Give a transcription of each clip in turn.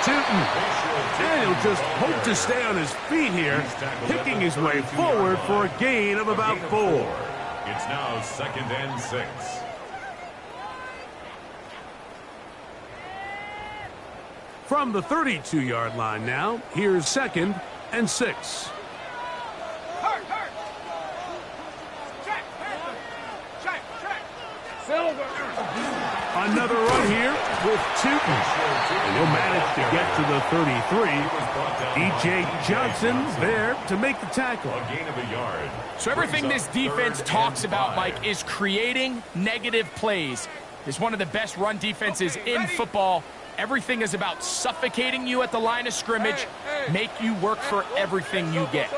tootin'. And he'll just hope to stay on his feet here, picking his way forward for a gain of about 4. It's now 2nd and 6. From the 32-yard line now, here's 2nd and 6. Another run here with Tootin. And he'll manage to get to the 33. E.J. Johnson there to make the tackle. A gain of a yard. So everything this defense talks about, Mike, is creating negative plays. It's one of the best run defenses in football. Everything is about suffocating you at the line of scrimmage, make you work for everything you get.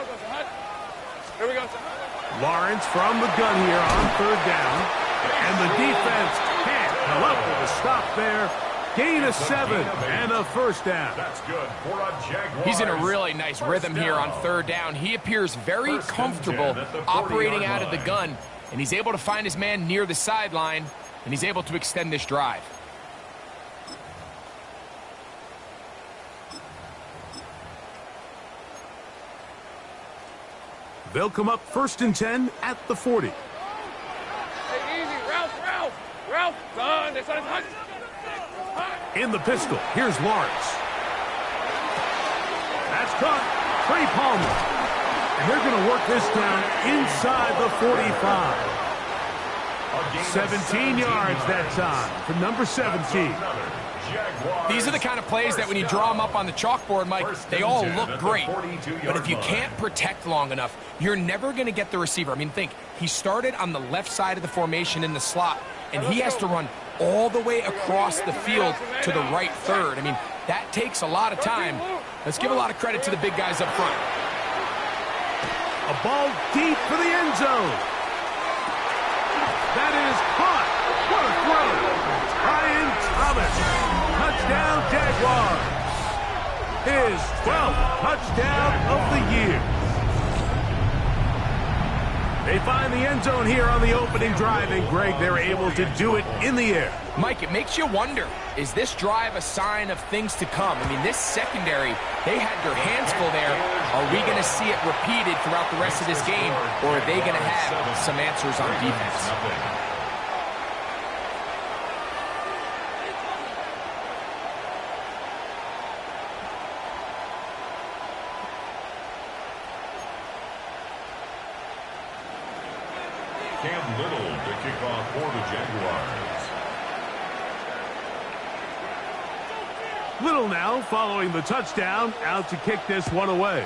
Here we go. Lawrence from the gun here on 3rd down. And the defense can't come up with a stop there. Gain of 7 and a 1st down. That's good for a Jaguars. He's in a really nice rhythm here on 3rd down. He appears very comfortable operating out of the gun, and he's able to find his man near the sideline, and he's able to extend this drive. They'll come up 1st and 10 at the 40. Hey, easy. Ralph. Son, this one is hot. In the pistol, here's Lawrence. That's caught. Trey Palmer. And they're going to work this down inside the 45. 17 yards that time for number 17. These are the kind of plays that when you draw them up on the chalkboard, Mike, they all look great. But if you can't protect long enough, you're never going to get the receiver. I mean, think, he started on the left side of the formation in the slot, and he has to run all the way across the field to the right third. I mean, that takes a lot of time. Let's give a lot of credit to the big guys up front. A ball deep for the end zone. That is caught. What a throw. Ryan Thomas. Touchdown, Jaguars. His 12th touchdown of the year. They find the end zone here on the opening drive, and Greg, they're able to do it in the air. Mike, it makes you wonder, is this drive a sign of things to come? I mean, this secondary, they had their hands full there. Are we going to see it repeated throughout the rest of this game, or are they going to have some answers on defense? Little to kick off for the Jaguars. Little now following the touchdown, out to kick this one away.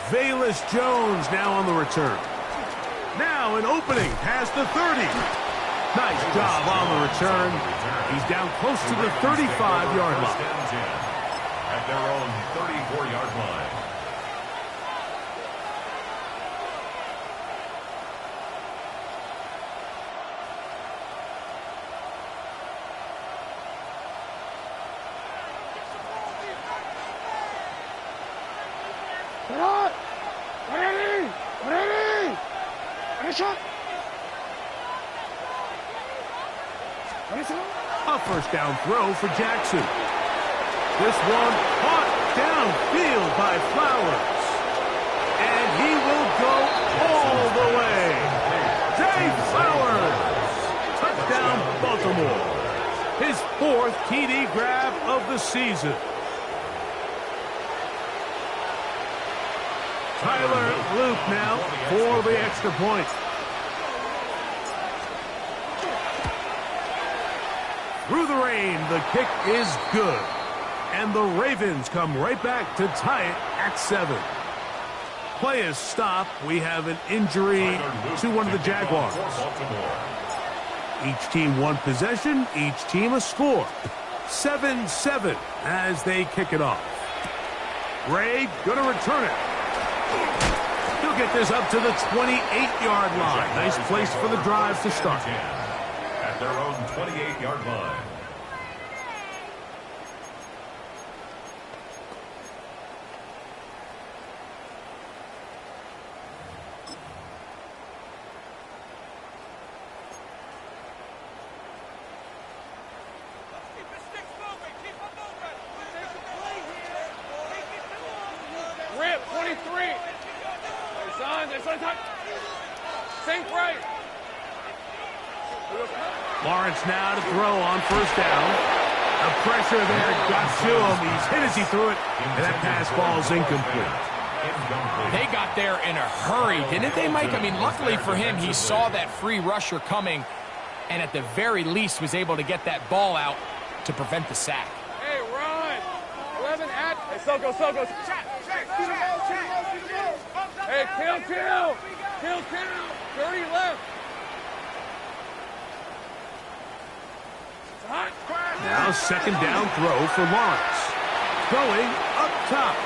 Velus Jones now on the return. Now an opening past the 30. Nice job on the return. He's down close to the 35-yard line. At their own 34-yard line. A first down throw for Jackson. This one caught downfield by Flowers. And he will go all the way. Zay Flowers. Touchdown, Baltimore. His 4th TD grab of the season. Tyler Luke now for the extra point. Through the rain, the kick is good. And the Ravens come right back to tie it at 7. Play is stopped. We have an injury to one of the Jaguars. Each team one possession, each team a score. 7-7 as they kick it off. Ray gonna return it. He'll get this up to the 28-yard line. Nice place for the drive to start. At their own 28-yard line. Sink right. Lawrence now to throw on first down. The pressure there got to him. He's hit as he threw it, and that pass falls incomplete. They got there in a hurry, didn't they, Mike? I mean, luckily for him, he saw that free rusher coming, and at the very least was able to get that ball out to prevent the sack. Hey, run. 11 at. Hey, Soko. Hey, kill. 30 left. Now second down throw for Lawrence. Going up top.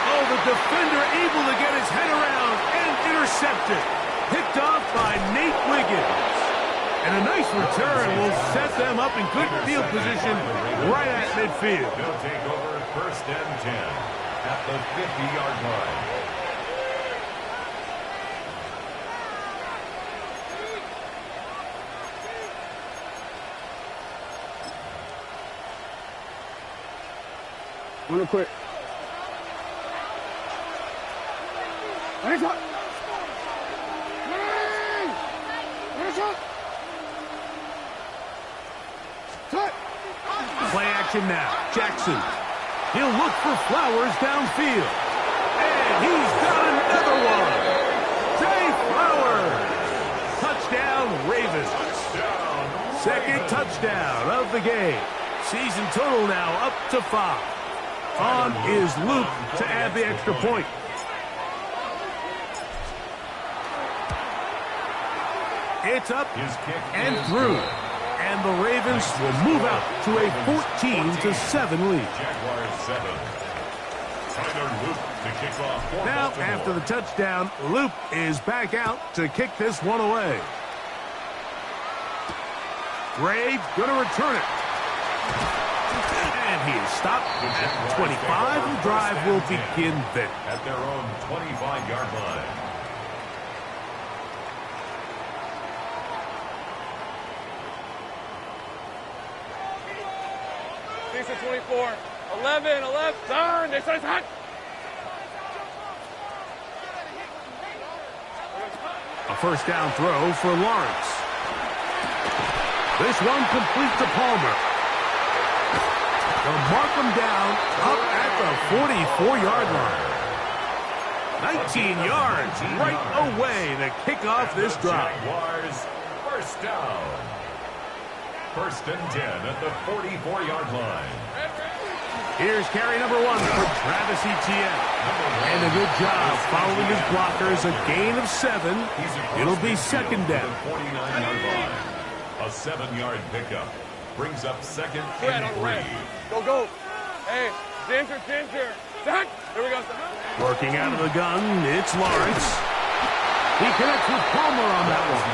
Oh, the defender able to get his head around and intercepted. Picked off by Nate Wiggins. And a nice return will set them up in good field position right at midfield. They'll take over first and 10 at the 50-yard line. Real quick. Play action now. Jackson. He'll look for Flowers downfield. And he's got another one. Zay Flowers. Touchdown, Ravens. Second touchdown of the game. Season total now up to 5. On is Luke to add the extra point. It's up and through. And the Ravens will move out to a 14-7 lead. Jaguars 7. Tyler Luke to kick off for Now, Baltimore. after the touchdown, Luke is back out to kick this one away. Graves going to return it. And he is stopped at 25. The drive will begin there. At their own 25-yard line. Decent 24. 11. Turn. They said hot. A first down throw for Lawrence. This one complete to Palmer. They'll mark him down up at the 44-yard line. 19 yards right away to kick off this drive. Jaguars first down. First and 10 at the 44-yard line. Here's carry number 1 for Travis Etienne. And a good job following his blockers. A gain of 7. It'll be second down. 49-yard line. A 7-yard pickup. Brings up second and 3. Go. Hey, Ginger. Zach. Here we go. Working out of the gun, it's Lawrence. He connects with Palmer on that one.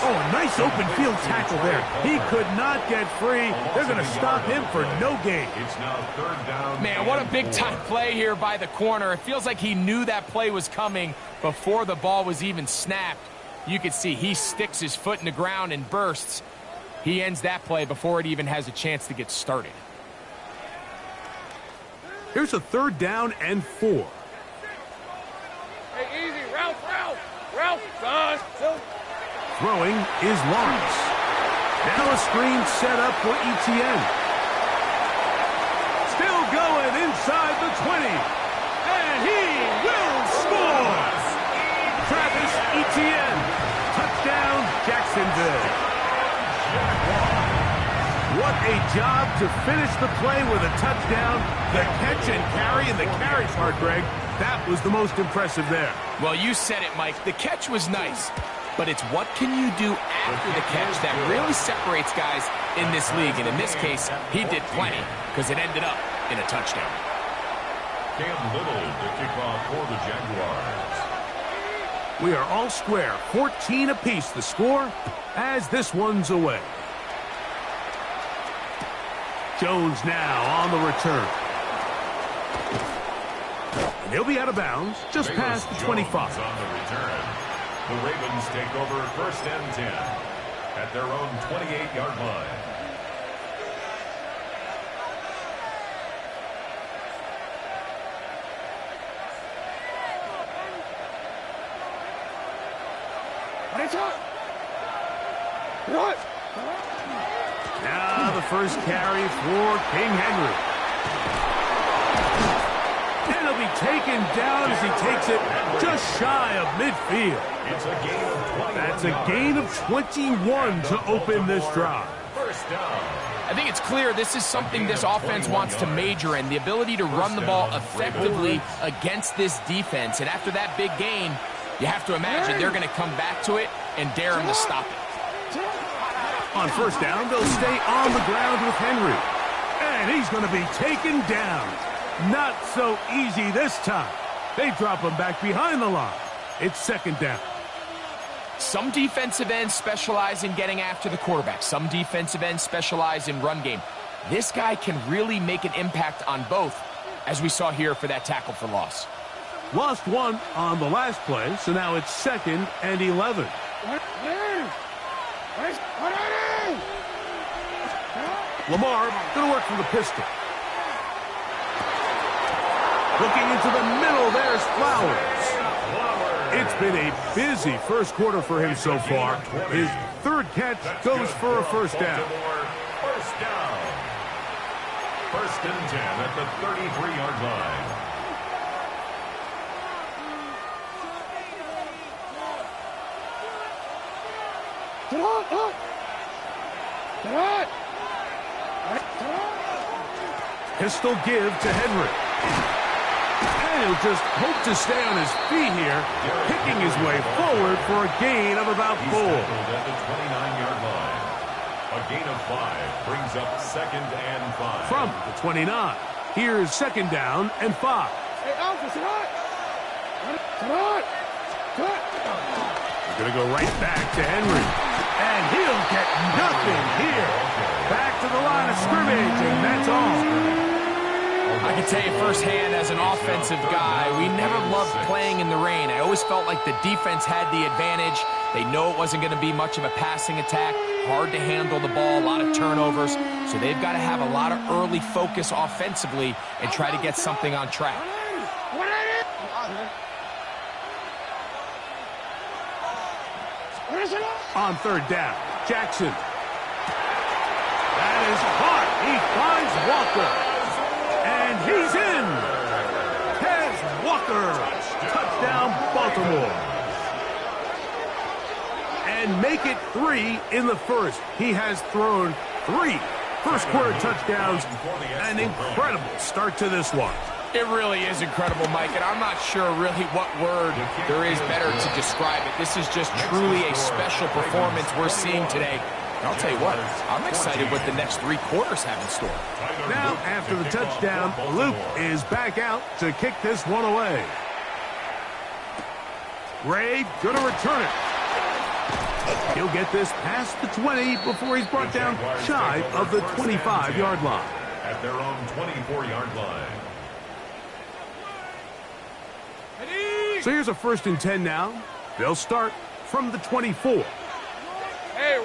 Oh, a nice open field tackle there. He could not get free. They're going to stop him for no gain. It's now third down. Man, what a big-time play here by the corner. It feels like he knew that play was coming before the ball was even snapped. You can see he sticks his foot in the ground and bursts. He ends that play before it even has a chance to get started. Here's a third down and 4. Hey, easy. Ralph, son. Throwing is Lawrence. Now a screen set up for Etienne. Still going inside the 20. And he will score. Travis Etienne. Touchdown, Jacksonville. What a job to finish the play with a touchdown. The catch and carry, and the carry part, Greg, that was the most impressive there. Well, you said it, Mike. The catch was nice, but it's what can you do after the catch that really separates guys in this league. And in this case, he did plenty because it ended up in a touchdown. Cam Little to kick off for the Jaguars. We are all square, 14 apiece the score as this one's away. Jones now on the return. And he'll be out of bounds just past the 25. On the return. The Ravens take over first and 10 at their own 28-yard line. Now the first carry for King Henry. And he'll be taken down as he takes it just shy of midfield. It's a gain of 21. That's a gain of 21 to open this drive. First down. I think it's clear this is something this offense wants to major in, the ability to run the ball effectively against this defense. And after that big gain, you have to imagine they're going to come back to it and dare him to stop it. On first down, they'll stay on the ground with Henry. And he's going to be taken down. Not so easy this time. They drop him back behind the line. It's second down. Some defensive ends specialize in getting after the quarterback. Some defensive ends specialize in run game. This guy can really make an impact on both, as we saw here for that tackle for loss. Lost one on the last play, so now it's 2nd and 11. Lamar going to work from the pistol. Looking into the middle, there's Flowers. It's been a busy first quarter for him so far. His third catch goes for a first down. First down. 1st and 10 at the 33-yard line. Pistol give to Henry. And he'll just hope to stay on his feet here, picking his way forward for a gain of about 4. At the 29-yard line. A gain of 5 brings up 2nd and 5. From the 29. Here's 2nd down and 5. We're going to go right back to Henry. And he'll get nothing here. Back to the line of scrimmage, and that's all. I can tell you firsthand as an offensive guy, we never loved playing in the rain. I always felt like the defense had the advantage. They know it wasn't going to be much of a passing attack, hard to handle the ball, a lot of turnovers. So they've got to have a lot of early focus offensively and try to get something on track. On 3rd down, Jackson. That is caught. He finds Walker. And he's in. Tez Walker. Touchdown, Baltimore. And make it 3 in the first. He has thrown 3 first-quarter touchdowns. An incredible start to this one. It really is incredible, Mike, and I'm not sure really what word there is better to describe it. This is just truly a special performance we're seeing today. And I'll tell you what, I'm excited what the next 3 quarters have in store. Now, after the touchdown, Luke is back out to kick this one away. Gray gonna return it. He'll get this past the 20 before he's brought down shy of the 25-yard line. At their own 24-yard line. So here's a 1st and 10 now. They'll start from the 24. Hey,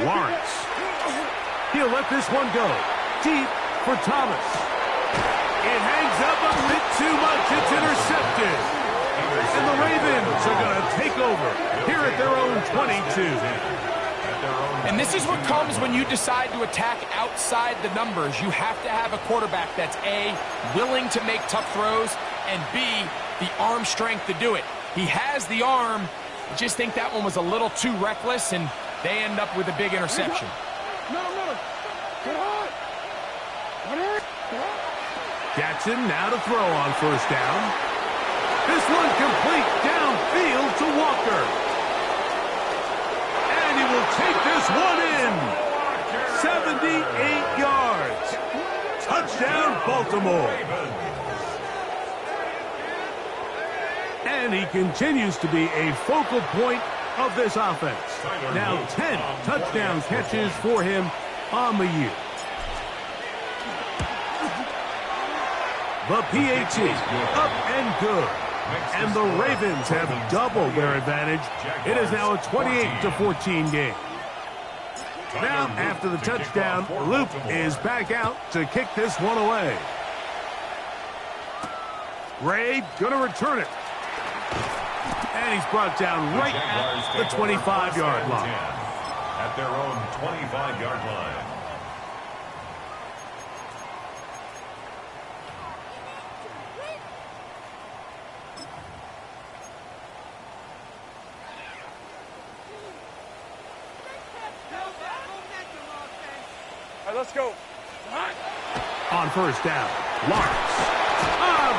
Lawrence. He'll let this one go. Deep for Thomas. It hangs up a bit too much. It's intercepted. And the Ravens are going to take over here at their own 22. And this is what comes when you decide to attack outside the numbers. You have to have a quarterback that's A, willing to make tough throws, and B, the arm strength to do it. He has the arm. I just think that one was a little too reckless, and they end up with a big interception. Jackson now to throw on first down. This one complete downfield to Walker. And he will take this one in. 78 yards. Touchdown, Baltimore. And he continues to be a focal point of this offense. Now 10 touchdown catches for him on the year. The PAT up and good. And the Ravens have doubled their advantage. It is now a 28-14 game. Now, after the touchdown, Luke is back out to kick this one away. Ray gonna return it. And he's brought down right at the 25-yard line. At their own 25-yard line. All right, let's go. On first down, Lawrence.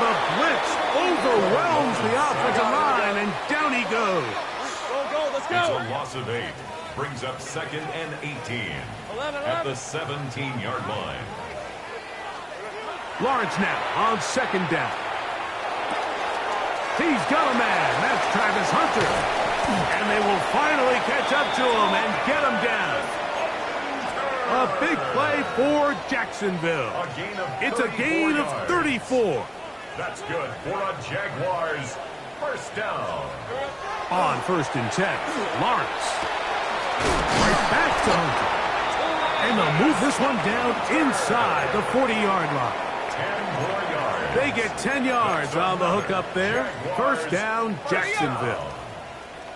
The blitz overwhelms the offensive line, and down he goes. Go, let's go. It's a loss of 8. Brings up 2nd and 18 at the 17-yard line. Lawrence now on 2nd down. He's got a man. That's Travis Hunter. And they will finally catch up to him and get him down. A big play for Jacksonville. It's a gain of 34. That's good for a Jaguars first down. On 1st and 10, Lawrence. Right back to Hunter. And they'll move this one down inside the 40-yard line. 10 more yards. They get 10 yards on the hook up there. First down, Jacksonville.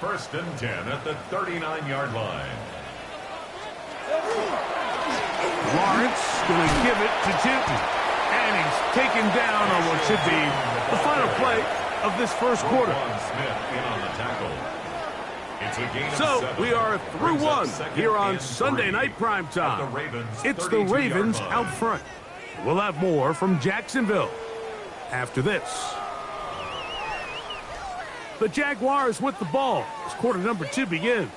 1st and 10 at the 39-yard line. Lawrence going to give it to Tinton. And he's taken down on what should be the final play of this first quarter. Smith in on the tackle. It's a gain of So 7. we are through one here on Sunday Night Primetime. It's the Ravens out front. We'll have more from Jacksonville after this. The Jaguars with the ball as quarter number 2 begins.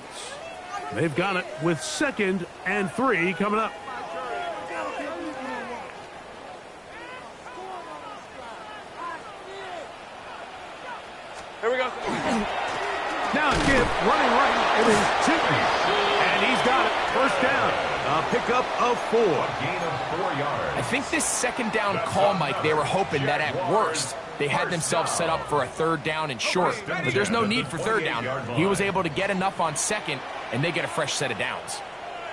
They've got it with 2nd and 3 coming up. Here we go. Now Gibb running right. It is Tinton. And he's got it. First down. A pickup of 4. Gain of 4 yards. I think this 2nd down call, Mike, they were hoping that at worst they had themselves set up for a 3rd down and short. But there's no need for 3rd down. He was able to get enough on 2nd, and they get a fresh set of downs.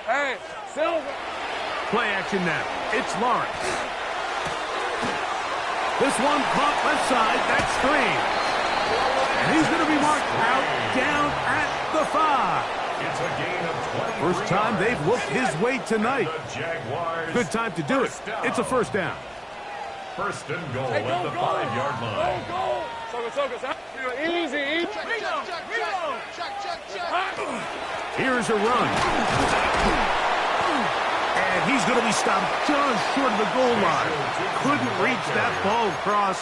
Hey, Silver. Play action now. It's Lawrence. This one caught left side. That's 3. And he's going to be marked out down at the 5. It's a gain of 20. First time they've looked his way tonight. Good time to do it. It's a first down. 1st and goal Hey, at the 5-yard line. Go. Easy. Here's a run. And he's going to be stopped just short of the goal line. Couldn't reach that ball across,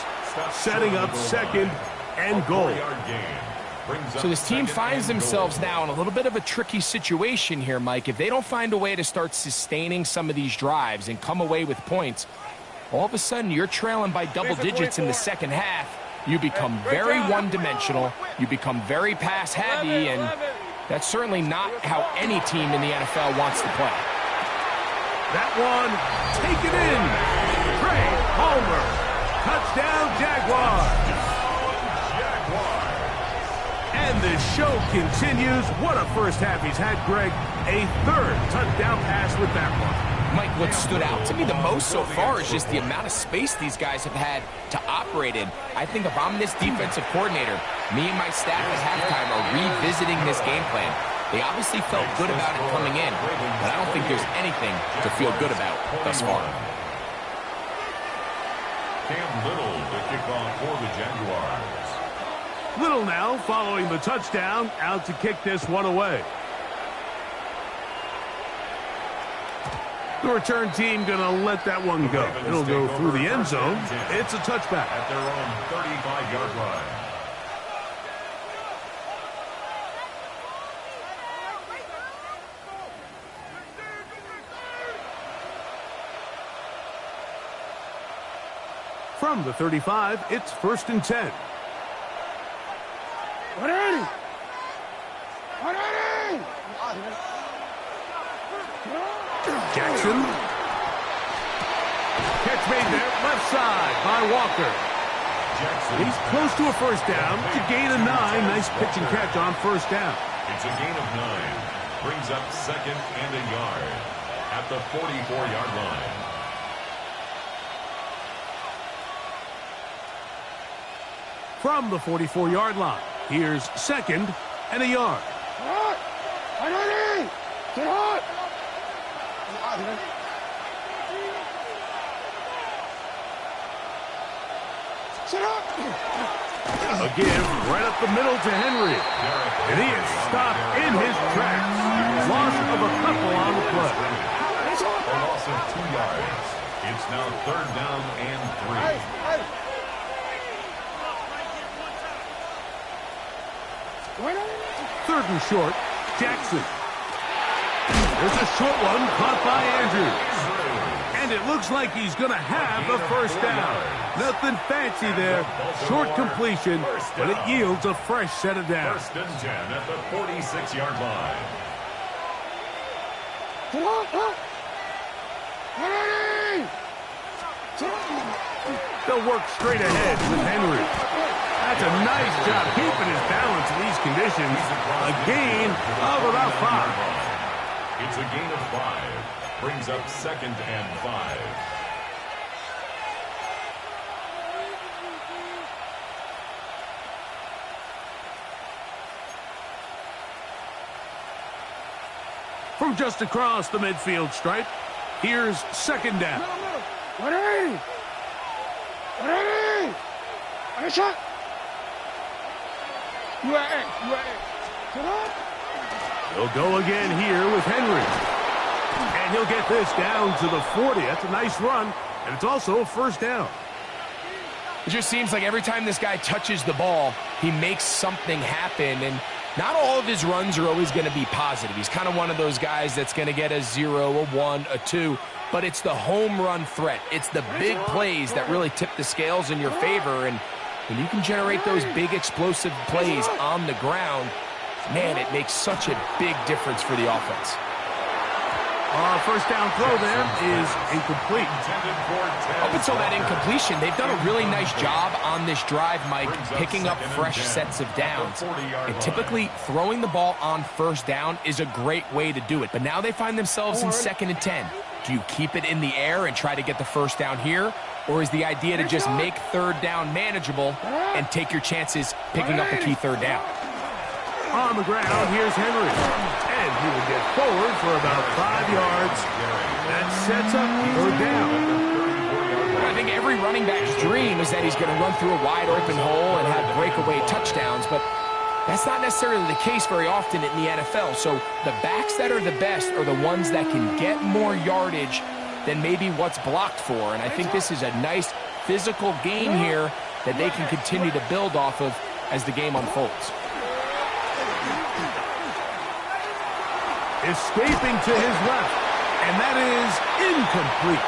setting up 2nd and goal. So this team finds themselves now in a little bit of a tricky situation here, Mike. If they don't find a way to start sustaining some of these drives and come away with points, all of a sudden you're trailing by double digits in the 2nd half. You become very one-dimensional. You become very pass-heavy, and that's certainly not how any team in the NFL wants to play. That one taken in. Trey Palmer. Touchdown, Jaguars. And the show continues. What a first half he's had, Greg. A 3rd touchdown pass with that one. Mike, what stood out to me the most so far is just the amount of space these guys have had to operate in. I think if I'm this defensive coordinator, me and my staff at halftime are revisiting this game plan. They obviously felt good about it coming in, but I don't think there's anything to feel good about thus far. Cam Little to kick off for the Jaguars. Little now following the touchdown, out to kick this one away. The return team going to let that one go. It'll go through the end zone. It's a touchback. At their own 35-yard line. From the 35, it's 1st and 10. Jackson. Catch made there, left side by Walker. He's close to a first down to gain a 9. Nice pitch and catch on first down. It's a gain of 9. Brings up 2nd and a yard at the 44-yard line. From the 44-yard line, Here's 2nd and a yard. Get hot! A give right up the middle to Henry. And he is stopped in his tracks. Loss of a couple on the play. A loss of 2 yards. It's now 3rd down and 3. 3rd and short, Jackson. There's a short one caught by Andrews. And it looks like he's going to have the first down. Nothing fancy there. Short completion, but it yields a fresh set of downs. 1st and 10 at the 46-yard line. They'll work straight ahead with Henry. That's a nice job keeping his balance in these conditions. A gain of about 5. It's a gain of 5. Brings up 2nd and 5. From just across the midfield stripe, here's 2nd down. He'll go again here with Henry. And he'll get this down to the 40. That's a nice run, and it's also a 1st down. It just seems like every time this guy touches the ball, he makes something happen, and not all of his runs are always going to be positive. He's kind of one of those guys that's going to get a 0, a 1, a 2, but it's the home run threat. It's the big plays that really tip the scales in your favor, and when you can generate those big explosive plays on the ground, man, it makes such a big difference for the offense. First down throw there is incomplete. Up until that incompletion, they've done a really nice job on this drive, Mike, picking up fresh sets of downs. And typically, throwing the ball on 1st down is a great way to do it. But now they find themselves in 2nd and 10. Do you keep it in the air and try to get the 1st down here? Or is the idea to just make 3rd down manageable and take your chances picking up the key 3rd down? On the ground, here's Henry. And he will get forward for about 5 yards. That sets up 3rd down. I think every running back's dream is that he's going to run through a wide open hole and have breakaway touchdowns, but that's not necessarily the case very often in the NFL. So the backs that are the best are the ones that can get more yardage than maybe what's blocked for. And I think this is a nice physical game here that they can continue to build off of as the game unfolds. Escaping to his left, and that is incomplete.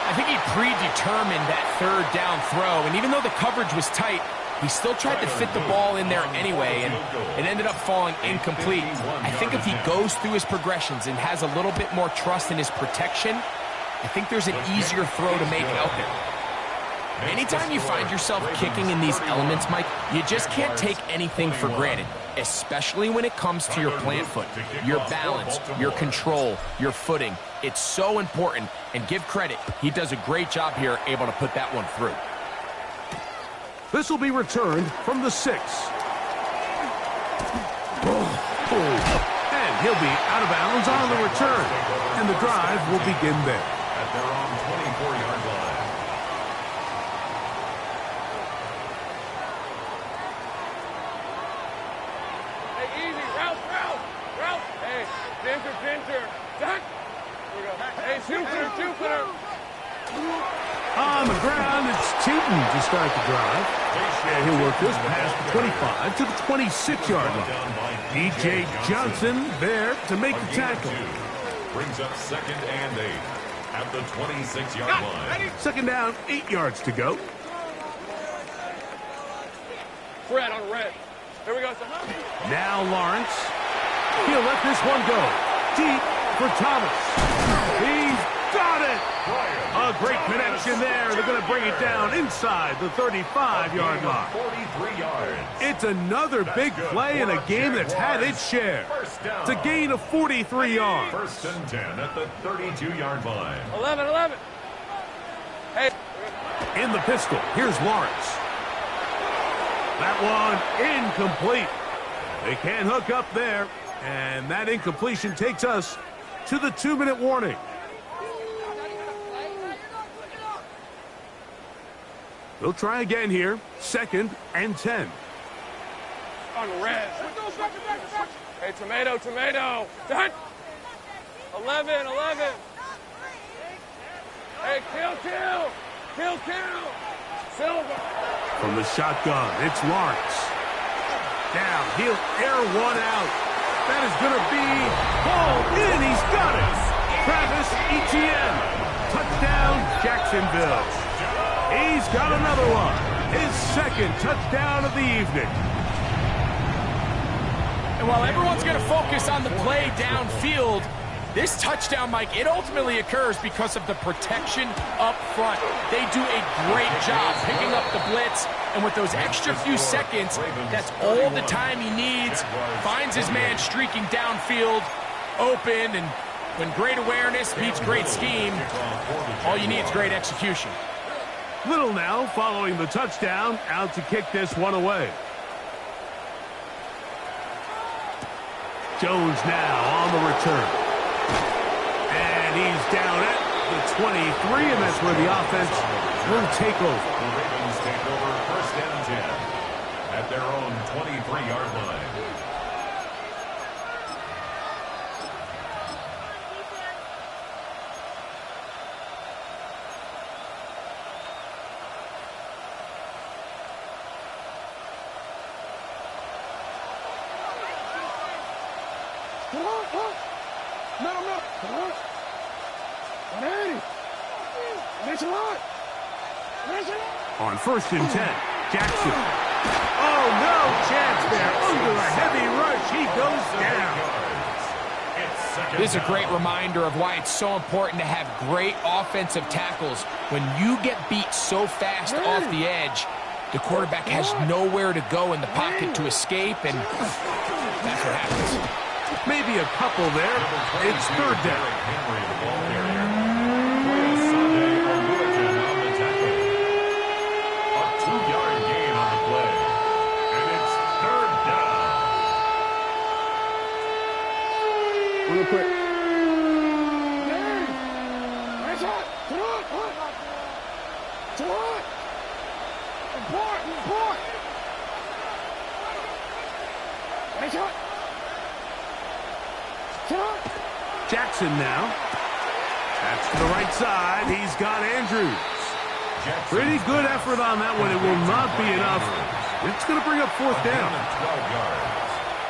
I think he predetermined that 3rd down throw, and even though the coverage was tight, he still tried to fit the ball in there anyway, and it ended up falling incomplete. I think if he goes through his progressions and has a little bit more trust in his protection, I think there's an easier throw to make out there. Anytime you find yourself kicking in these elements, Mike, you just can't take anything for granted, especially when it comes to your plant foot, your balance, your control, your footing. It's so important, and give credit. He does a great job here, able to put that one through. This will be returned from the 6. And he'll be out of bounds on the return, and the drive will begin there. At their own 24-yard line. On the ground, it's Tootin to start the drive. And he'll work this past the 25 to the 26-yard line. D.J. Johnson there to make the tackle. Brings up 2nd and 8 at the 26-yard line. 2nd down, 8 yards to go. Red on red. Here we go. Now Lawrence. He'll let this one go. Deep for Thomas. He's got it. A great connection there. They're going to bring it down inside the 35-yard line. 43 yards. It's another big play in a game that's had its share. It's a gain of 43 yards. 1st and 10 at the 32-yard line. 11. Hey. In the pistol, here's Lawrence. That one incomplete. They can't hook up there, and that incompletion takes us to the 2-minute warning. They'll try again here. 2nd and 10. On the red. Hey, tomato. Done. 11. Hey, kill. Silver. From the shotgun, it's Lawrence. Down, he'll air one out. That is going to be hauled in. He's got it. Travis Etienne. Touchdown, Jacksonville. He's got another one. His 2nd touchdown of the evening. And while everyone's going to focus on the play downfield, this touchdown, Mike, it ultimately occurs because of the protection up front. They do a great job picking up the blitz, and with those extra few seconds, that's all the time he needs. Finds his man streaking downfield, open, and when great awareness meets great scheme, all you need is great execution. Little now following the touchdown, out to kick this one away. Jones now on the return. And he's down at the 23, and that's where the offense will take over. The Ravens take over 1st and 10 at their own 23-yard line. On 1st and 10, Jackson. Oh, no chance there. Under a heavy rush, he goes down. This is a great reminder of why it's so important to have great offensive tackles. When you get beat so fast off the edge, the quarterback has nowhere to go in the pocket to escape, and that's what happens. Maybe a couple there. It's 3rd down. Real quick. Jackson now. That's to the right side. He's got Andrews. Pretty good effort on that one. It will not be enough. It's going to bring up 4th down.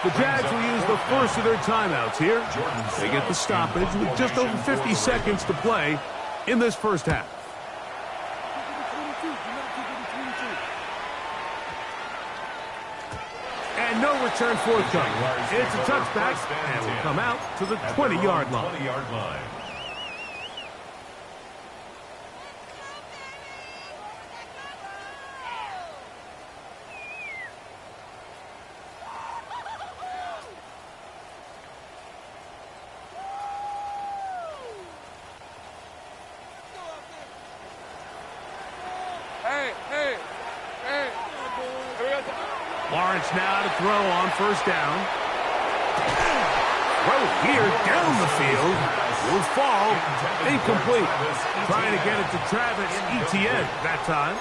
The Jags will use the first of their timeouts here. They get the stoppage with just over 50 seconds to play in this first half. And no return forthcoming. It's a touchback, and will come out to the 20-yard line. Lawrence now to throw on 1st down. Throw here down the field. Will fall. Incomplete. Trying to get it to Travis Etienne that time.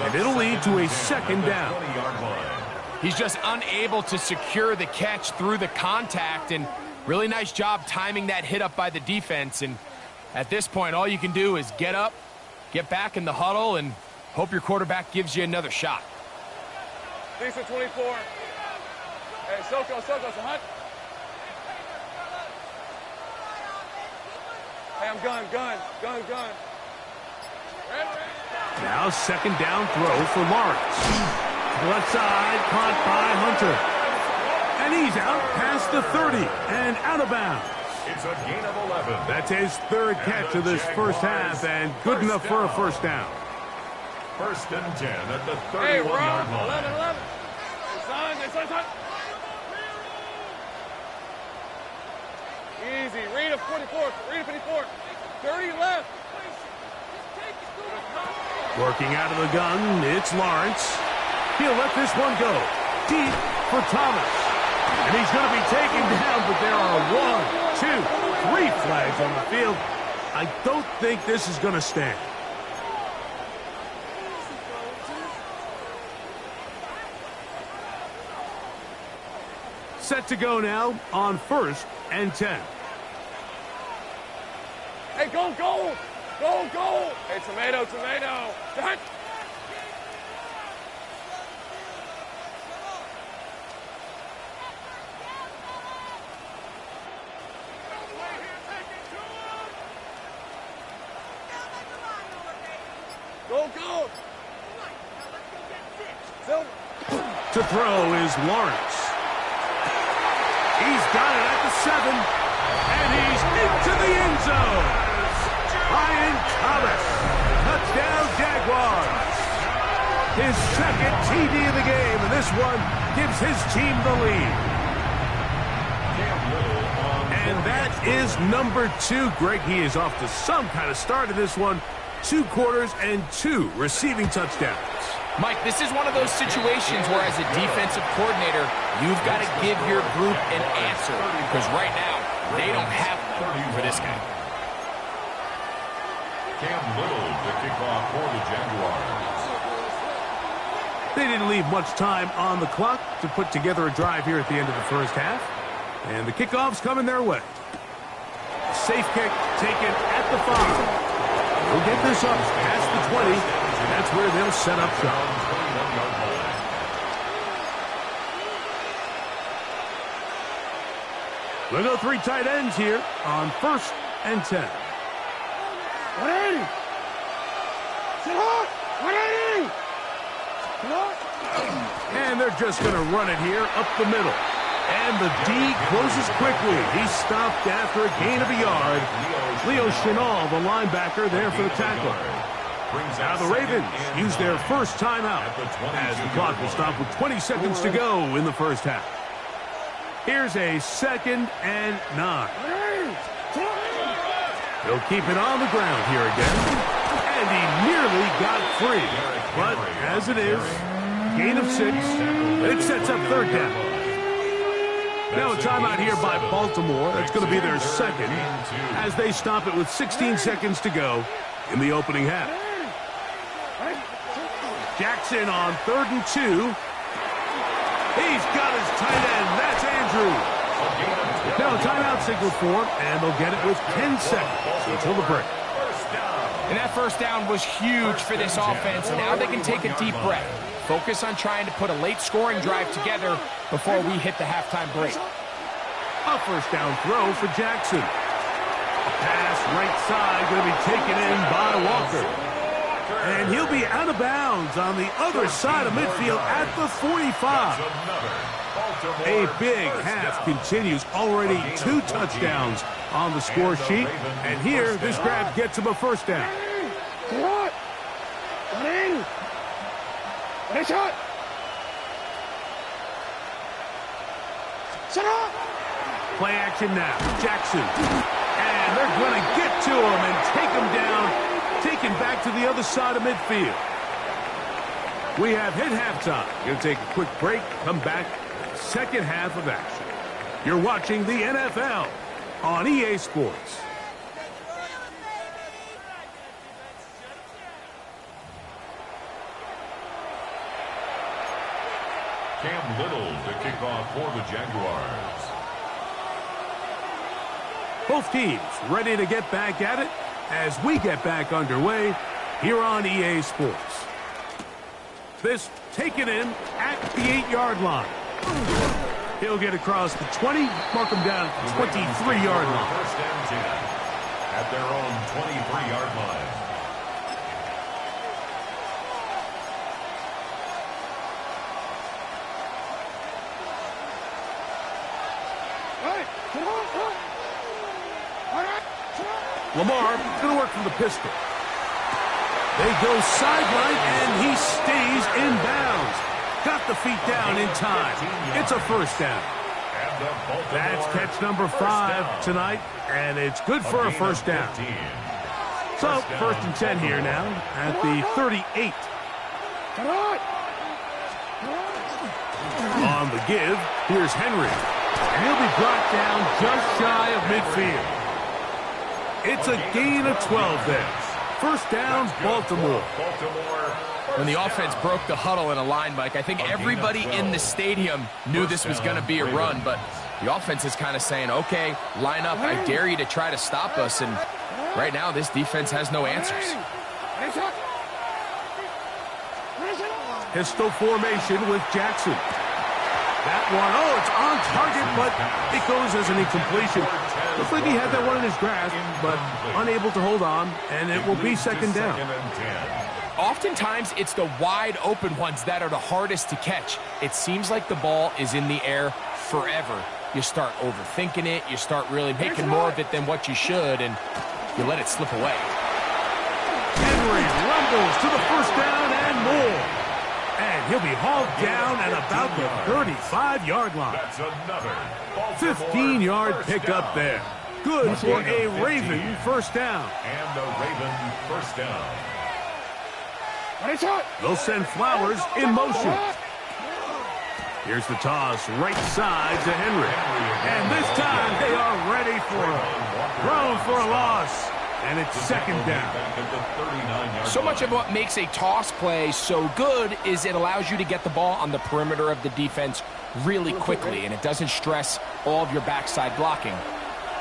And it'll lead to a 2nd down. He's just unable to secure the catch through the contact, and really nice job timing that hit up by the defense. And at this point, all you can do is get up, get back in the huddle, and hope your quarterback gives you another shot. Decent 24. Hey, Soko, hunt. Hey, I'm gun. Now 2nd down throw for Lawrence. Left side, caught by Hunter. And he's out past the 30 and out of bounds. It's a gain of 11. That's his 3rd catch of this first half, and good enough for a 1st down. 1st and 10 at the 31-yard line. 11. Son. Easy. Read a 44. Read a 54. 30 left. Working out of the gun, it's Lawrence. He'll let this one go. Deep for Thomas. And he's going to be taken down, but there are 1, 2, 3 flags on the field. I don't think this is going to stand. Set to go now on 1st and 10. Hey, go, go! Go, go! Hey, tomato, tomato! Done. Go, go! To throw is Lawrence. He's got it at the 7, and he's into the end zone. Ryan Thomas, touchdown Jaguars. His second TD of the game, and this one gives his team the lead. And that is number 2. Greg, he is off to some kind of start in this one. 2 quarters and 2 receiving touchdowns. Mike, this is one of those situations where as a defensive coordinator, you've got to give your group an answer. Because right now, they don't have one for this guy. Cam Little to kick off for the Jaguars. They didn't leave much time on the clock to put together a drive here at the end of the first half. And the kickoff's coming their way. Safe kick taken at the 5. They'll get this up past the 20, and that's where they'll set up shop. We'll go 3 tight ends here on 1st and 10. 180! Sit hot! 180! And they're just going to run it here up the middle. And the D closes quickly. He's stopped after a gain of a yard. Leo Chenal, the linebacker, there for the tackle. Now the Ravens use their first timeout as the clock will stop with 20 seconds to go in the first half. Here's a 2nd and 9. He'll keep it on the ground here again. And he nearly got free. But as it is, gain of 6. It sets up 3rd down. Now a timeout here by Baltimore. That's going to be their 2nd as they stop it with 16 seconds to go in the opening half. Jackson on 3rd and 2. He's got his tight end. That's Andrew. Now a timeout signal for him, and they'll get it with 10 seconds until the break. And that first down was huge for this offense. Now they can take a deep breath. Focus on trying to put a late scoring drive together before we hit the halftime break. A first down throw for Jackson. A pass right side going to be taken in by Walker. And he'll be out of bounds on the other side of midfield at the 45. A big half continues. Already 2 touchdowns on the score sheet. And here, this grab gets him a first down. What? 180! Nice shot! Set up! Play action now. Jackson. And they're going to get to him and take him down. Taken back to the other side of midfield. We have hit halftime. Going to take a quick break. Come back. Second half of action. You're watching the NFL on EA Sports. Cam Little to kick off for the Jaguars. Both teams ready to get back at it as we get back underway here on EA Sports. This taken in at the 8-yard line. He'll get across the 20, mark him down at the 23-yard line. First and 10 at their own 23-yard line. Lamar going to work from the pistol. They go sideline, and he stays in bounds. Got the feet down in time. It's a first down. That's catch number 5 tonight, and it's good for a first down. So, 1st and 10 here now at the 38. On the give, here's Henry. And he'll be brought down just shy of midfield. It's a gain of 12 there. First down, Baltimore. When the offense broke the huddle in a line, Mike, I think everybody in the stadium knew this was going to be a run, but the offense is kind of saying, okay, line up. I dare you to try to stop us, and right now this defense has no answers. Pistol formation with Jackson. That one, oh, it's on target, but it goes as an incompletion. Looks like he had that one in his grasp, but unable to hold on, and it will be second down. Oftentimes, it's the wide open ones that are the hardest to catch. It seems like the ball is in the air forever. You start overthinking it, you start really making more of it than what you should, and you let it slip away. Henry rumbles to the first down and more. And he'll be hauled down at about the 35-yard line. That's another 15-yard pickup there. Good for a Raven first down. And a Raven first down. They'll send Flowers in motion. Here's the toss, right side to Henry. And this time they are ready for him. Thrown for a loss. And it's second down. So much of what makes a toss play so good is it allows you to get the ball on the perimeter of the defense really quickly, and it doesn't stress all of your backside blocking.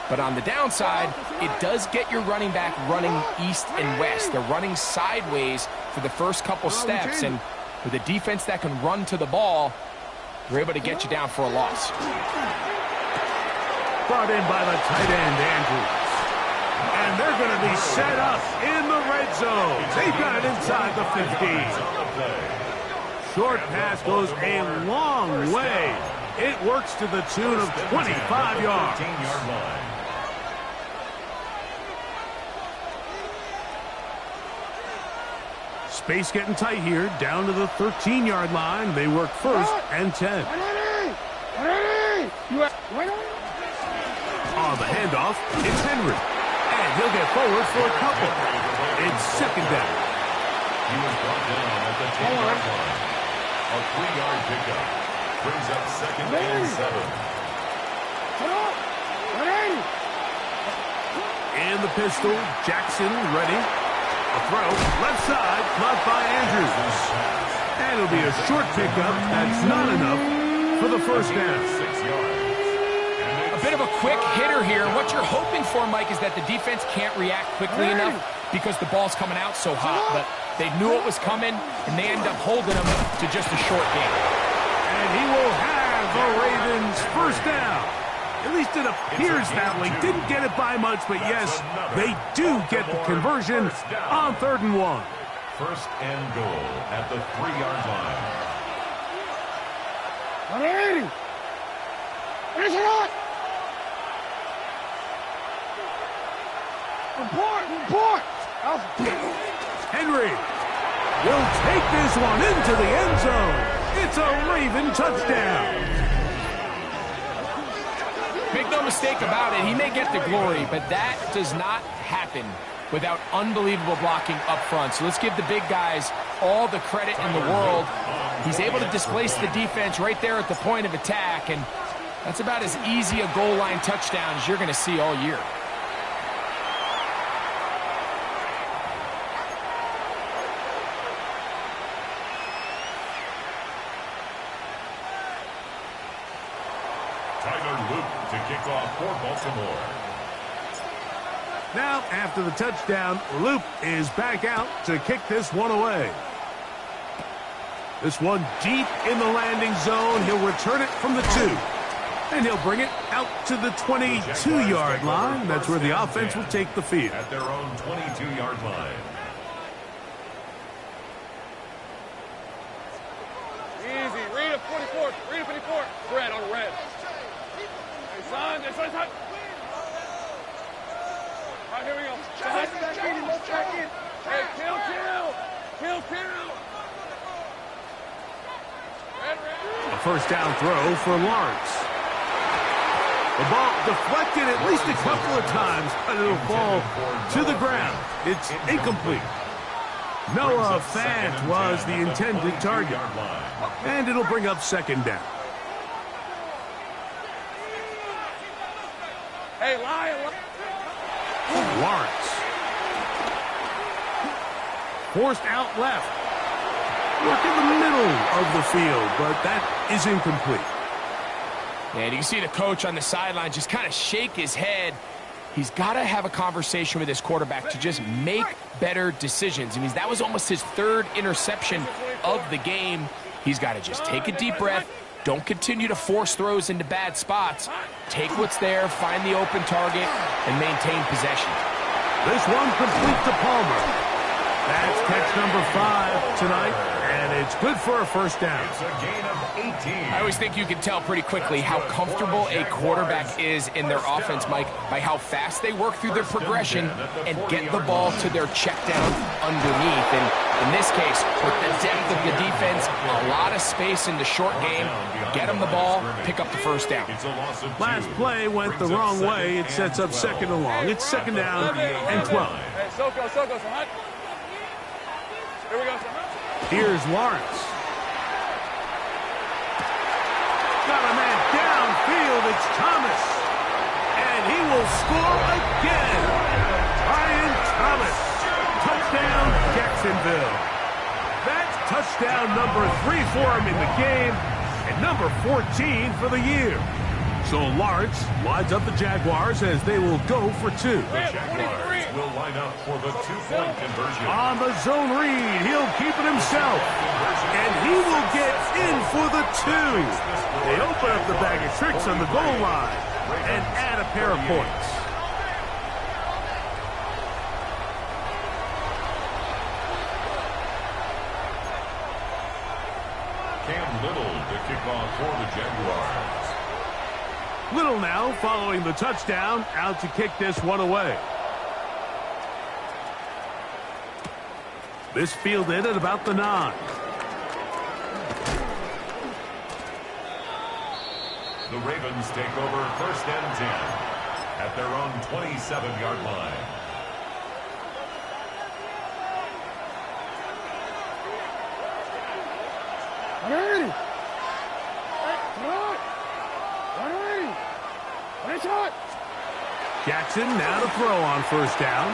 But on the downside, it does get your running back running east and west. They're running sideways for the first couple steps, and with a defense that can run to the ball, they're able to get you down for a loss. Brought in by the tight end, Andrews. And they're going to be set up in the red zone. They've got it inside the 15. Short pass goes a long way. It works to the tune of 25 yards. Space getting tight here, down to the 13-yard line. They work first and 10. On the handoff, it's Henry. And he'll get forward for a couple. It's second down. He was brought down at the 10-yard line. A 3-yard pickup brings up second and 7. In the pistol, Jackson ready. A throw, left side, caught by Andrews. And it'll be a short pickup. That's not enough for the first down. 6 yards. A bit of a quick hitter here. What you're hoping for, Mike, is that the defense can't react quickly enough because the ball's coming out so hot. But they knew it was coming, and they end up holding them to just a short game. And he will have the Ravens first down. At least it appears that way. Didn't get it by much, but yes, they do get the conversion on 3rd and 1. First and goal at the 3-yard line. Henry will take this one into the end zone. It's a Raven touchdown. Make no mistake about it, he may get the glory, but that does not happen without unbelievable blocking up front. So let's give the big guys all the credit in the world. He's able to displace the defense right there at the point of attack, and that's about as easy a goal line touchdown as you're going to see all year. To kick off for Baltimore. Now, after the touchdown, Loop is back out to kick this one away. This one deep in the landing zone. He'll return it from the 2. And he'll bring it out to the 22-yard line. That's where the offense will take the field. At their own 22-yard line. Easy. Read a 44. Read a 54. Red on red. Son, this one's hot. All right, here we go. Check in. Hey, kill. Red. A first down throw for Lawrence. The ball deflected at least a couple of times, but it'll fall to the ground. It's incomplete. Noah Fant was the intended target. And it'll bring up second down. Hey, Lion. Lawrence. Forced out left. Look in the middle of the field, but that is incomplete. And you can see the coach on the sideline just kind of shake his head. He's got to have a conversation with his quarterback to just make better decisions. I mean, that was almost his third interception of the game. He's got to just take a deep breath. Don't continue to force throws into bad spots. Take what's there, find the open target, and maintain possession. This one complete to Palmer. That's catch number 5 tonight, and it's good for a first down. It's a gain of 18. I always think you can tell pretty quickly how comfortable a quarterback is in their offense, Mike, by how fast they work through their progression and get the ball to their check down underneath. And in this case, with the depth of the defense, a lot of space in the short game, get them the ball, pick up the first down. Last play went the wrong way. It sets up second and long. It's second down and 12. Hey, Soko, son. Here we go, son. Here's Lawrence. Got a man downfield. It's Thomas. And he will score again. Ryan Thomas. Touchdown, Jacksonville. That's touchdown number 3 for him in the game and number 14 for the year. So Lawrence lines up the Jaguars as they will go for 2. The Jaguars will line up for the 2-point conversion. On the zone read, he'll keep it himself. And he will get in for the 2. They open up the bag of tricks on the goal line and add a pair of points. Cam Little to kick off for the Jaguars. Little now following the touchdown, out to kick this one away. This fielded at about the 9. The Ravens take over first and 10 at their own 27-yard line. Jackson now to throw on first down.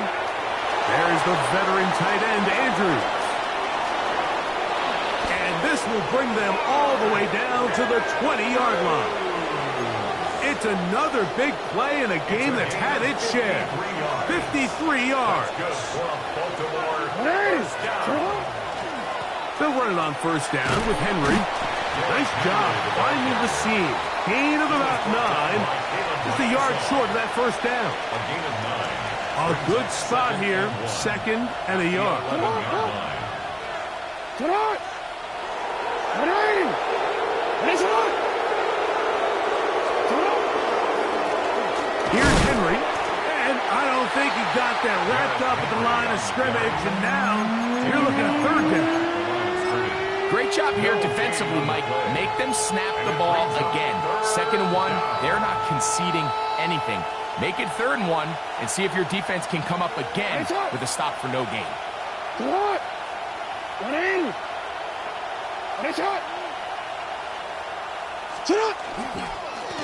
There's the veteran tight end, Andrews. And this will bring them all the way down to the 20-yard line. It's another big play in a game that's had its share. 53 yards. They'll run it on first down with Henry. Nice job finding the seam. Gain of about 9. Just a yard short of that first down. A gain of 9. A good spot here. Second and a yard. Here's Henry. And I don't think he got that wrapped up at the line of scrimmage. And now you're looking at third down. Great job here defensively, Mike. Make them snap the ball again. Second and 1, they're not conceding anything. Make it third and 1 and see if your defense can come up again with a stop for no gain.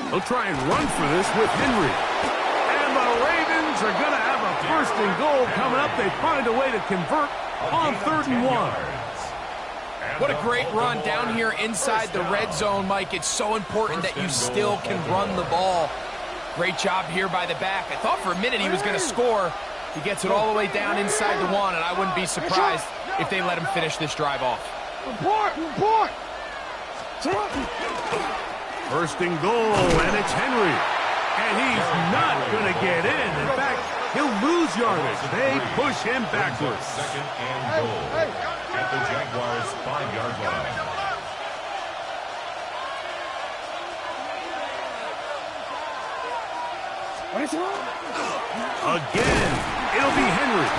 They'll try and run for this with Henry. And the Ravens are going to have a first and goal coming up. They find a way to convert on third and 1. What a great run down here inside the red zone, Mike. It's so important that you still can run the ball. Great job here by the back. I thought for a minute he was going to score. He gets it all the way down inside the 1, and I wouldn't be surprised if they let him finish this drive off. First and goal, and it's Henry. And he's not going to get in. In fact, he'll lose yardage. They push him backwards. Second and goal at the Jaguars' 5-yard line. Again, it'll be Henry.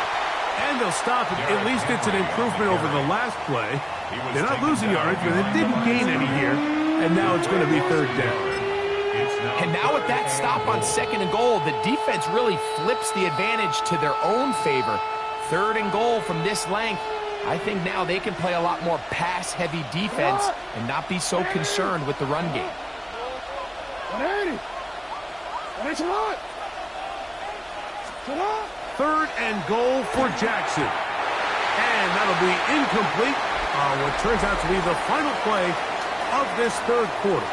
And they'll stop it. At least it's an improvement over the last play. They're not losing yardage, but they didn't gain any here. And now it's going to be third down. And now with that stop on second and goal, the defense really flips the advantage to their own favor. Third and goal from this length. I think now they can play a lot more pass-heavy defense and not be so concerned with the run game. 180. 180 lot. 3rd and goal for Jackson. And that'll be incomplete on what turns out to be the final play of this 3rd quarter.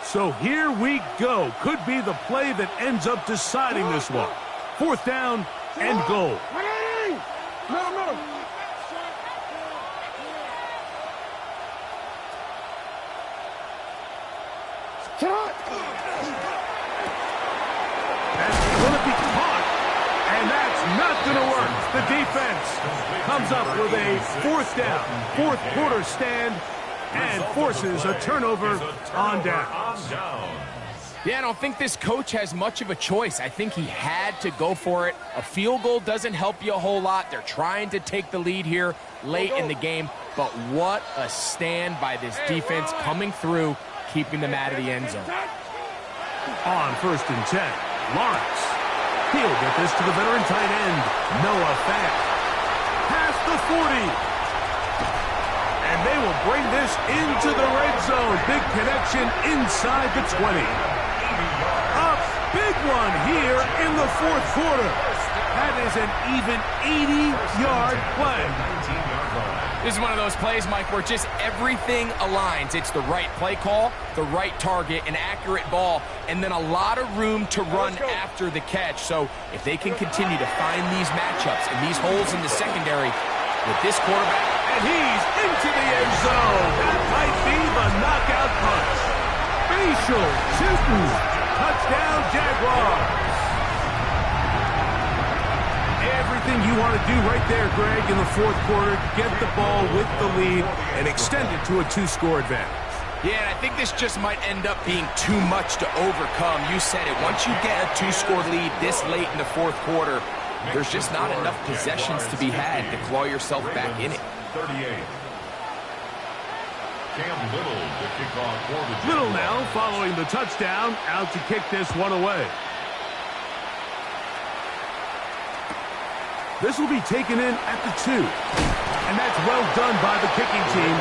So here we go. Could be the play that ends up deciding this one. 4th down and goal. 180. No. That's going to be caught, and that's not going to work. The defense comes up with a 4th down, 4th quarter stand, and forces a turnover on downs. Yeah, I don't think this coach has much of a choice. I think he had to go for it. A field goal doesn't help you a whole lot. They're trying to take the lead here late in the game, but what a stand by this defense coming through, keeping them out of the end zone. On 1st and 10, Lawrence. He'll get this to the veteran tight end, Noah Fant. Past the 40. And they will bring this into the red zone. Big connection inside the 20. A big one here in the 4th quarter. That is an even 80-yard play. This is one of those plays, Mike, where just everything aligns. It's the right play call, the right target, an accurate ball, and then a lot of room to run after the catch. So if they can continue to find these matchups and these holes in the secondary with this quarterback, and he's into the end zone. That might be the knockout punch. Facial shooting. Touchdown, Jaguars. Everything you want to do right there, Greg, in the 4th quarter. Get the ball with the lead and extend it to a 2-score advantage. Yeah, and I think this just might end up being too much to overcome. You said it. Once you get a 2-score lead this late in the 4th quarter, there's just not enough possessions to be had to claw yourself back in it. 38. Cam Little to kick off for the Jaguars. Little now following the touchdown, out to kick this one away. This will be taken in at the 2. And that's well done by the kicking team.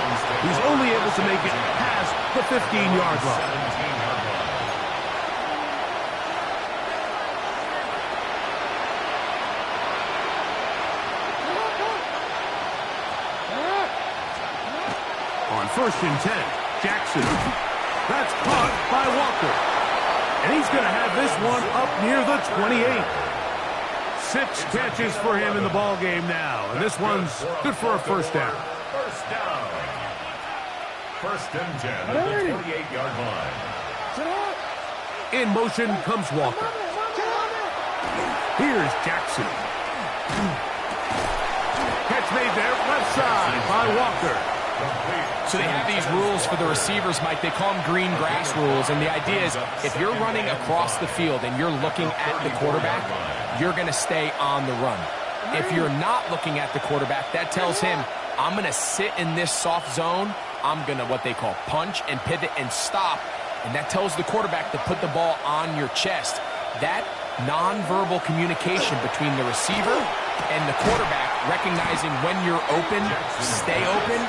He's only able to make it past the 15-yard line. On 1st and 10, Jackson. That's caught by Walker. And he's going to have this one up near the 28. 6 catches for him in the ball game now. And this one's good for a 1st down. 1st down. 1st and 10 at the 28-yard line. In motion comes Walker. Here's Jackson. Catch made there, left side by Walker. So they have these rules for the receivers, Mike. They call them green grass rules. And the idea is if you're running across the field and you're looking at the quarterback, you're going to stay on the run. If you're not looking at the quarterback, that tells him, I'm going to sit in this soft zone. I'm going to what they call punch and pivot and stop. And that tells the quarterback to put the ball on your chest. That nonverbal communication between the receiver and the quarterback, recognizing when you're open, stay open,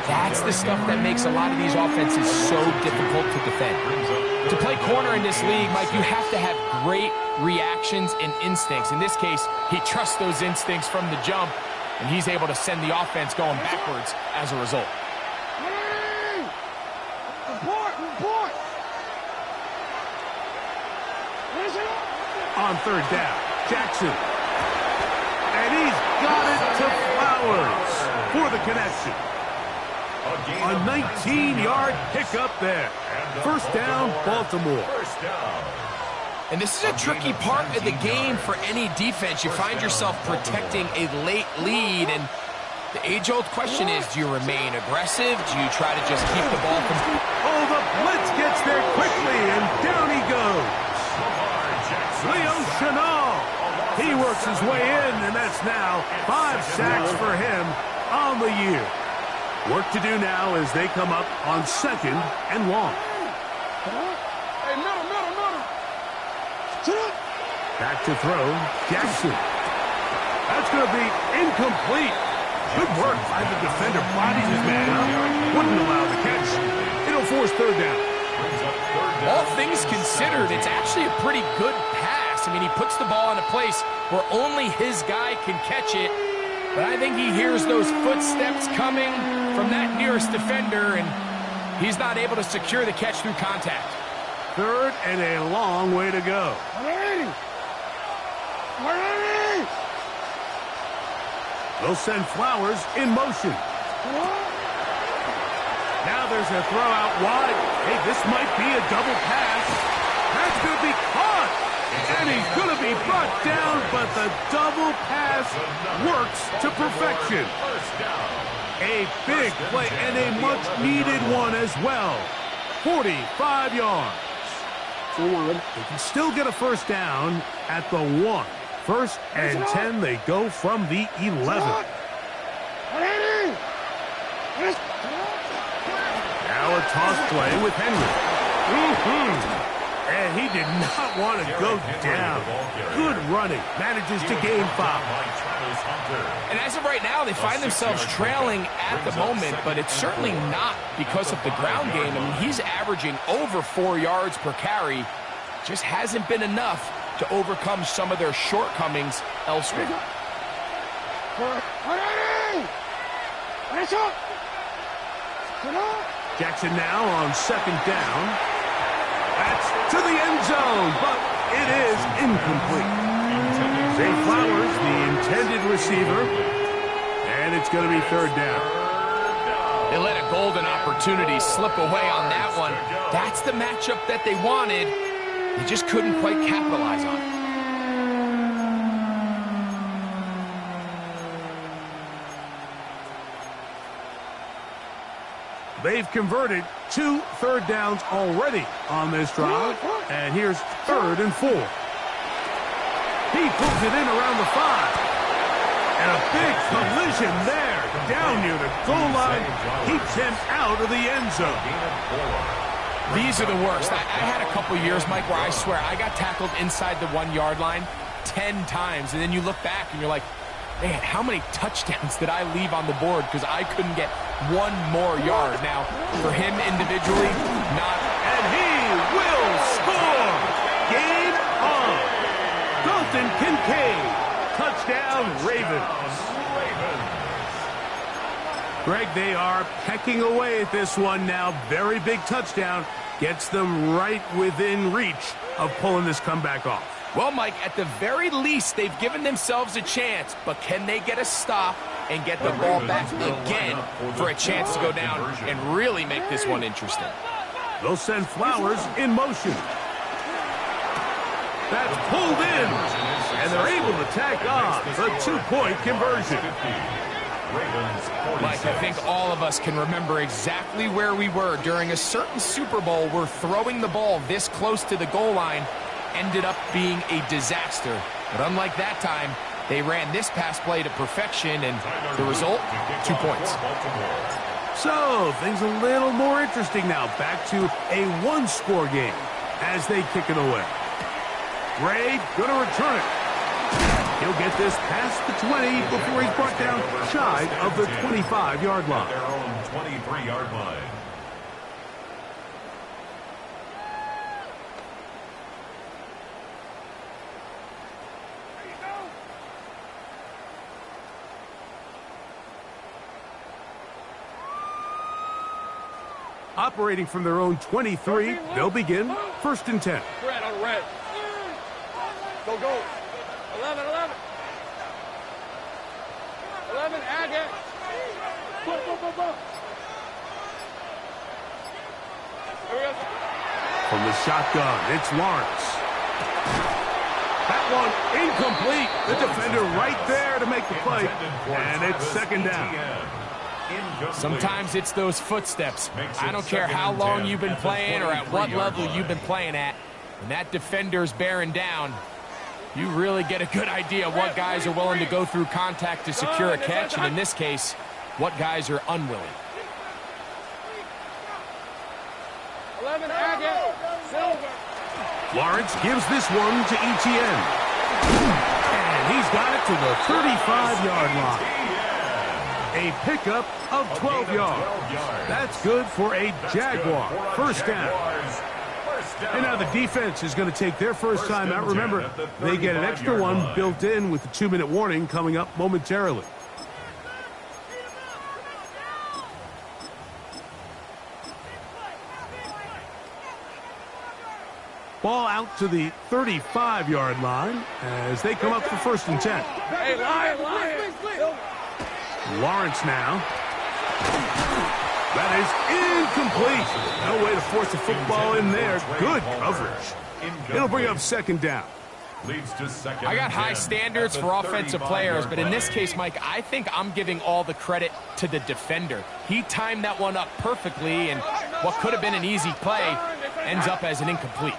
that's the stuff that makes a lot of these offenses so difficult to defend. To play corner in this league, Mike, you have to have great reactions and instincts. In this case, he trusts those instincts from the jump, and he's able to send the offense going backwards as a result. On 3rd down, Jackson. And he's got it to Flowers for the connection. A 19-yard pickup there. 1st down, Baltimore. And this is a tricky part of the game for any defense. You find yourself protecting a late lead, and The age-old question is, do you remain aggressive? Do you try to just keep the ball from... Oh, the blitz gets there quickly, and down he goes. Leo Chenal. He works his way in, and that's now 5 sacks for him on the year. Work to do now as they come up on 2nd and long. Hey, middle. Back to throw, Jackson. That's going to be incomplete. Good work by the defender. Bodies his man up. Wouldn't allow the catch. It'll force 3rd down. All things considered, it's actually a pretty good pass. I mean, he puts the ball in a place where only his guy can catch it. But I think he hears those footsteps coming from that nearest defender, and he's not able to secure the catch through contact. 3rd and a long way to go. They'll send Flowers in motion. Now there's a throw out wide. Hey, this might be a double pass. That's going to be caught. And he's going to be brought down, but the double pass works to perfection. A big play and a much-needed one as well. 45 yards. They can still get a 1st down at the 1. 1st and 10, they go from the 11. Now a toss play with Henry. And he did not want to go down. Good running. Manages to gain 5. And as of right now, they find themselves trailing at the moment, but it's certainly not because of the ground game. I mean, he's averaging over 4 yards per carry. Just hasn't been enough to overcome some of their shortcomings elsewhere. Jackson now on 2nd down. That's to the end zone, but it is incomplete. Zay Flowers, the intended receiver, and it's going to be 3rd down. They let a golden opportunity slip away on that one. That's the matchup that they wanted. They just couldn't quite capitalize on it. They've converted 2 3rd downs already on this drive. And here's 3rd and 4. He pulls it in around the 5. And a big collision there. Down near the goal line. Keeps him out of the end zone. These are the worst. I had a couple years, Mike, where I swear I got tackled inside the 1-yard line 10 times. And then you look back and you're like, man, how many touchdowns did I leave on the board because I couldn't get 1 more yard? Now, for him individually, not. And he will score! Game on! Dalton Kincaid, touchdown Ravens. Greg, they are pecking away at this one now. Very big touchdown. Gets them right within reach of pulling this comeback off. Well, Mike, at the very least, they've given themselves a chance, but can they get a stop and get the ball back again for a chance to go down and really make this one interesting? They'll send Flowers in motion. That's pulled in, and they're able to tack on the 2-point conversion. Mike, I think all of us can remember exactly where we were during a certain Super Bowl where throwing the ball this close to the goal line ended up being a disaster. But unlike that time, they ran this pass play to perfection, and the result, 2 points. So, things a little more interesting now. Back to a 1-score game as they kick it away. Gray gonna return it. He'll get this past the 20 before he's brought down shy of the 25-yard line. Their own 23-yard line. Operating from their own 23, they'll begin 1st and 10. Red on red. Go, go. 11, 11. 11, add it. Go, go, go, go. Here we go. From the shotgun, it's Lawrence. That one incomplete. The defender right there to make the play. And it's second down. Sometimes it's those footsteps. I don't care how long you've been playing or at what level you've been playing at. When that defender's bearing down, you really get a good idea of what guys are willing to go through contact to secure a catch, and in this case, what guys are unwilling. 11, Agate, Silver. Lawrence gives this one to Etienne. And he's got it to the 35-yard line. A pickup of 12 yards. That's good for a Jaguar. First down. And now the defense is going to take their first time out. Remember, they get an extra one built in with the 2-minute warning coming up momentarily. Ball out to the 35-yard line as they come up for first and 10. Hey, Lion. Lawrence now. That is incomplete. No way to force the football in there. Good coverage. It'll bring up second down. I got high standards for offensive players, but in this case, Mike, I think I'm giving all the credit to the defender. He timed that one up perfectly, and what could have been an easy play ends up as an incomplete.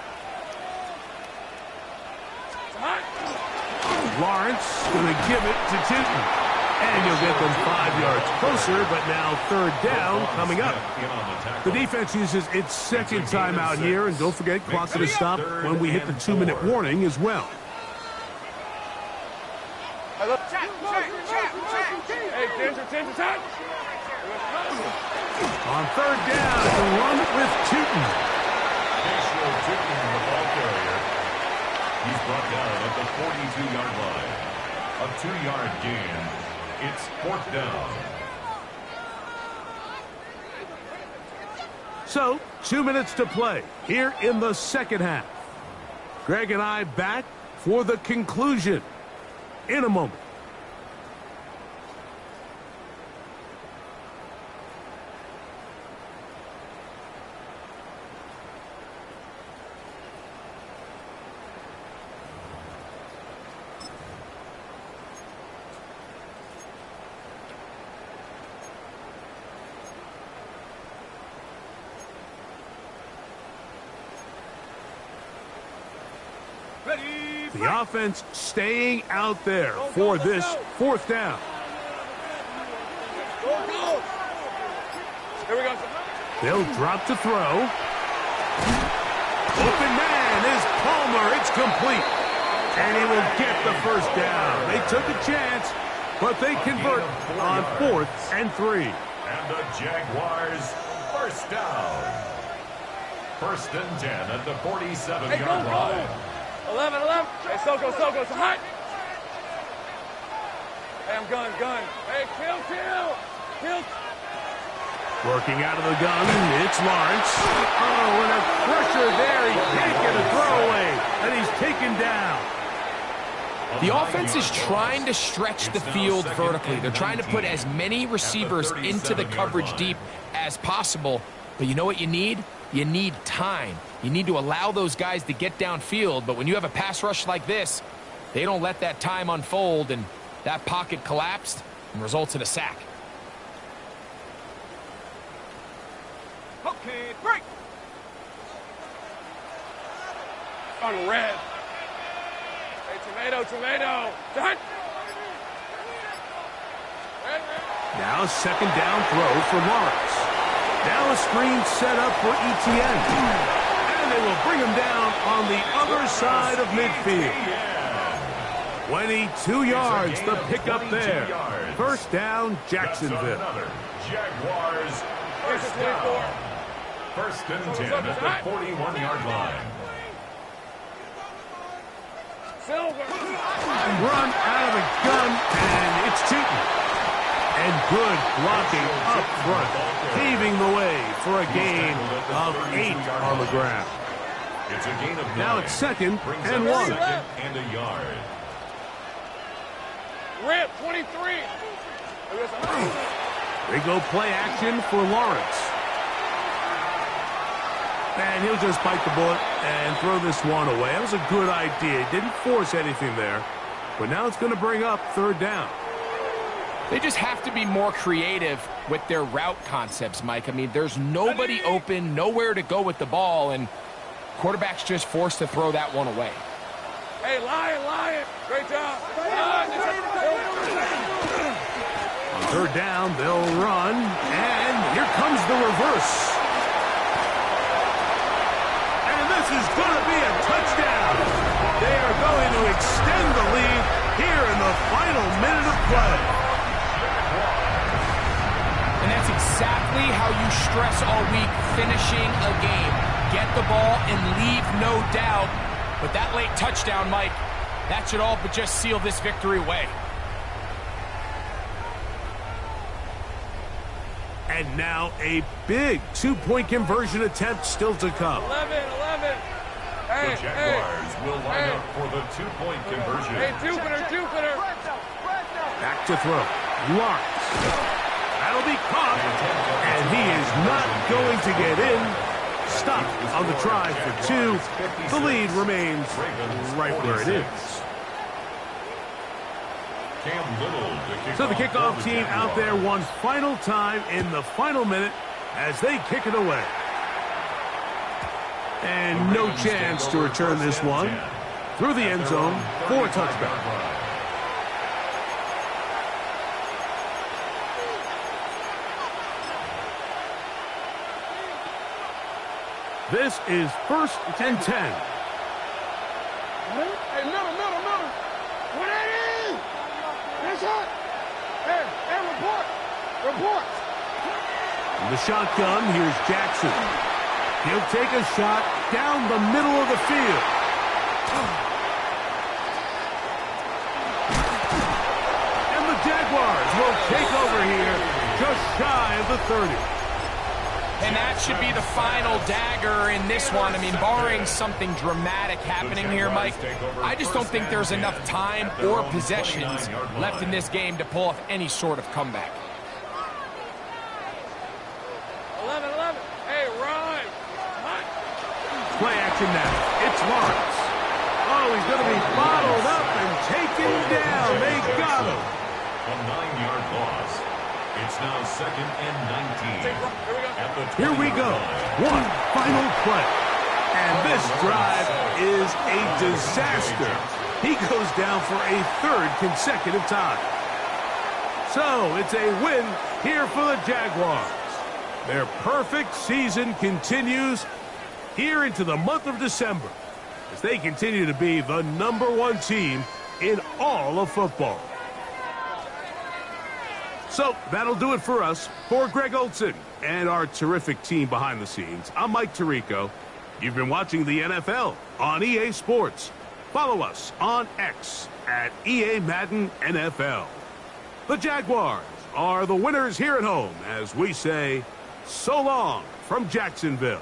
Lawrence going to give it to Tootin. And you'll get them 5 yards closer, but now third down coming up. The defense uses its second timeout here, and don't forget, clock going to stop when we hit the 2-minute warning as well. Hey, Ginger, time. On third down, to run with Tootin. He's brought down at the 42-yard line. A 2-yard gain. It's fourth down. So, 2 minutes to play here in the second half. Greg and I back for the conclusion in a moment. The offense staying out there for this fourth down. Here we go. They'll drop to throw. Open man is Palmer. It's complete. And he will get the first down. They took a chance, but they convert on 4th and 3. And the Jaguars first down. First and 10 at the 47-yard line. 11. Hey, Soko, it's hot. Hey, I'm gun. Hey, kill. Working out of the gun, it's Lawrence. Oh, and a pressure there. He can't get a throwaway, and he's taken down. The offense is trying to stretch the field vertically. They're trying to put as many receivers into the coverage deep as possible. But you know what you need? You need time. You need to allow those guys to get downfield. But when you have a pass rush like this, they don't let that time unfold, and that pocket collapsed and results in a sack. Okay, break. On red. Hey, tomato. Done. Red. Now second down throw for Lawrence. Now a screen set up for Etienne. And they will bring him down on the other side of midfield. 22 yards, the pickup there. First down, Jacksonville. Jaguars first down. First and 10 at the 41-yard line. Silver. Run out of the gun, and it's Tootin. And good blocking up front, paving the way for a gain of 8 on the ground. It's a gain of 9. Now it's second and 1. Second and a yard. Rip, 23. They go play action for Lawrence. And he'll just bite the bullet and throw this one away. That was a good idea. He didn't force anything there. But now it's going to bring up third down. They just have to be more creative with their route concepts, Mike. I mean, there's nobody open, nowhere to go with the ball, and quarterback's just forced to throw that one away. Hey, Lion. Great job. On third down, they'll run, and here comes the reverse. And this is going to be a touchdown. They are going to extend the lead here in the final minute of play. And that's exactly how you stress all week, finishing a game. Get the ball and leave no doubt. But that late touchdown, Mike, that should all but just seal this victory away. And now a big two-point conversion attempt still to come. 11. Hey, The Jaguars will line up for the two-point conversion. Hey, Jupiter. Back to throw. Lawrence. That'll be caught. And he is not going to get in. Stopped on the try for two. The lead remains right where it is. So the kickoff team out there one final time in the final minute as they kick it away. And no chance to return this one through the end zone for a touchdown. This is 1st and 10. Hey, middle. What that is? That's hot. Hey, report. In the shotgun, here's Jackson. He'll take a shot down the middle of the field. And the Jaguars will take over here just shy of the 30. And that should be the final dagger in this one. I mean, barring something dramatic happening here, Mike, I just don't think there's enough time or possessions left in this game to pull off any sort of comeback. 11. Hey, run. Play action now. It's Lawrence. Oh, he's going to be bottled up and taken down. They got him. A 9-yard loss. It's now 2nd and 19. Here we go. One final play. And this drive is a disaster. He goes down for a third consecutive time. So it's a win here for the Jaguars. Their perfect season continues here into the month of December as they continue to be the #1 team in all of football. So that'll do it for us. For Greg Olson and our terrific team behind the scenes, I'm Mike Tirico. You've been watching the NFL on EA Sports. Follow us on X at EA Madden NFL. The Jaguars are the winners here at home as we say so long from Jacksonville.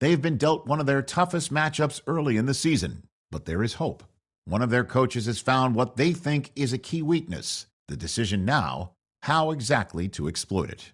They've been dealt one of their toughest matchups early in the season, but there is hope. One of their coaches has found what they think is a key weakness. The decision now, how exactly to exploit it.